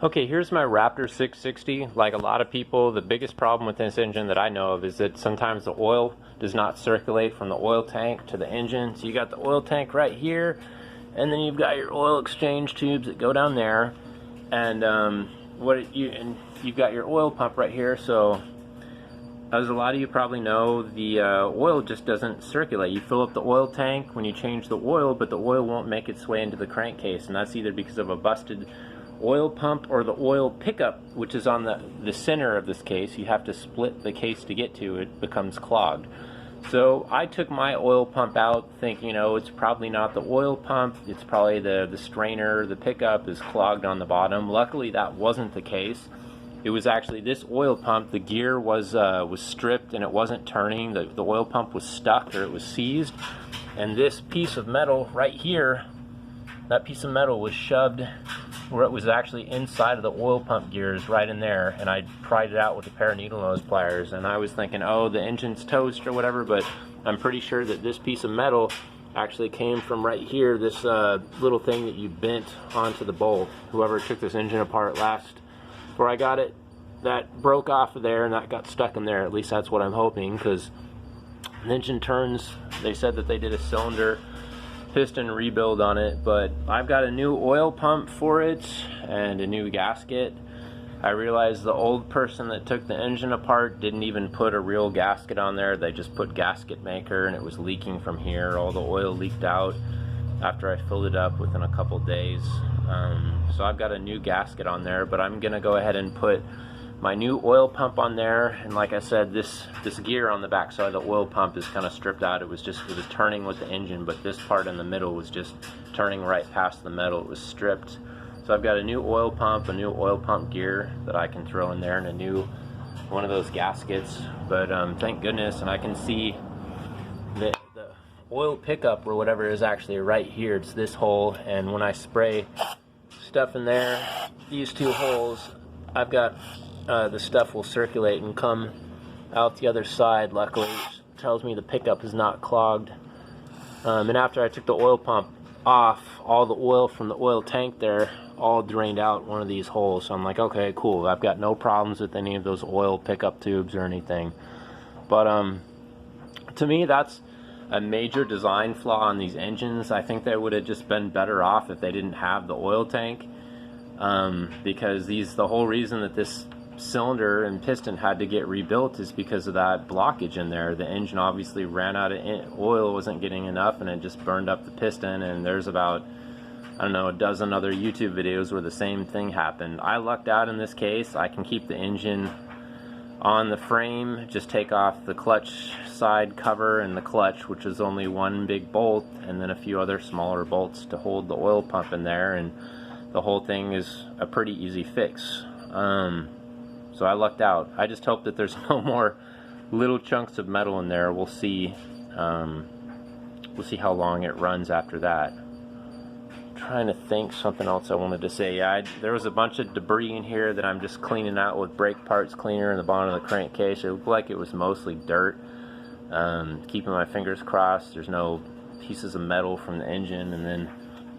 Okay, here's my Raptor 660. Like a lot of people, the biggest problem with this engine that I know of is that sometimes the oil does not circulate from the oil tank to the engine. So you got the oil tank right here, and then you've got your oil exchange tubes that go down there, and you've got your oil pump right here. So as a lot of you probably know, the oil just doesn't circulate. You fill up the oil tank when you change the oil, but the oil won't make its way into the crankcase, and that's either because of a busted oil pump or the oil pickup, which is on the center of this case. You have to split the case to get to it, becomes clogged. So I took my oil pump out thinking, it's probably not the oil pump, it's probably the strainer, the pickup is clogged on the bottom. Luckily that wasn't the case. It was actually this oil pump. The gear was stripped and it wasn't turning. The oil pump was stuck, or it was seized, and this piece of metal right here, that piece of metal was shoved where it was actually inside of the oil pump gears, right in there, and I pried it out with a pair of needle nose pliers, and I was thinking, oh, the engine's toast or whatever, but I'm pretty sure that this piece of metal actually came from right here, this little thing that you bent onto the bolt. Whoever took this engine apart last, before I got it, that broke off of there and that got stuck in there. At least that's what I'm hoping, because the engine turns, they said that they did a cylinder piston rebuild on it, but I've got a new oil pump for it and a new gasket. I realized the old person that took the engine apart didn't even put a real gasket on there. They just put gasket maker, and it was leaking from here. All the oil leaked out after I filled it up within a couple days. So I've got a new gasket on there, but I'm gonna go ahead and put my new oil pump on there. And like I said, this gear on the back side of the oil pump is kind of stripped out. It was turning with the engine, but this part in the middle was just turning right past the metal. It was stripped. So I've got a new oil pump, a new oil pump gear that I can throw in there, and a new one of those gaskets. But thank goodness, and I can see that the oil pickup or whatever is actually right here. It's this hole, and when I spray stuff in there, these two holes, I've got the stuff will circulate and come out the other side. Luckily, it tells me the pickup is not clogged. And after I took the oil pump off, all the oil from the oil tank there all drained out one of these holes. So I'm like, okay, cool. I've got no problems with any of those oil pickup tubes or anything. But to me, that's a major design flaw on these engines. I think they would have just been better off if they didn't have the oil tank, because the whole reason that this cylinder and piston had to get rebuilt is because of that blockage in there. The engine obviously ran out of oil, wasn't getting enough, and it just burned up the piston. And there's about, I don't know, a dozen other YouTube videos where the same thing happened. I lucked out in this case. I can keep the engine on the frame, just take off the clutch side cover and the clutch, which is only one big bolt, and then a few other smaller bolts to hold the oil pump in there, and the whole thing is a pretty easy fix. So I lucked out. I just hope that there's no more little chunks of metal in there. We'll see. We'll see how long it runs after that. I'm trying to think something else I wanted to say. Yeah, there was a bunch of debris in here that I'm just cleaning out with brake parts cleaner in the bottom of the crankcase. It looked like it was mostly dirt. Keeping my fingers crossed there's no pieces of metal from the engine. And then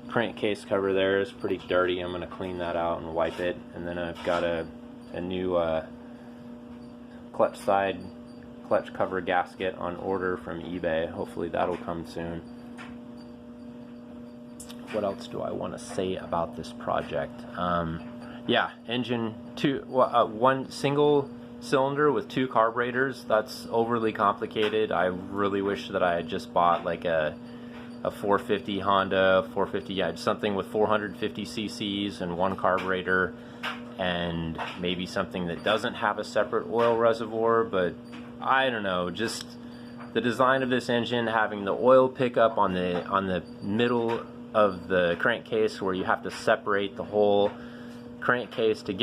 crankcase cover there is pretty dirty. I'm going to clean that out and wipe it. And then I've got a new clutch cover gasket on order from eBay. Hopefully that'll come soon. What else do I want to say about this project? Yeah, engine one single cylinder with two carburetors. That's overly complicated. I really wish that I had just bought like a 450 Honda, 450, yeah, something with 450 cc's and one carburetor, and maybe something that doesn't have a separate oil reservoir. But I don't know, just the design of this engine, having the oil pickup on the middle of the crankcase where you have to separate the whole crankcase to get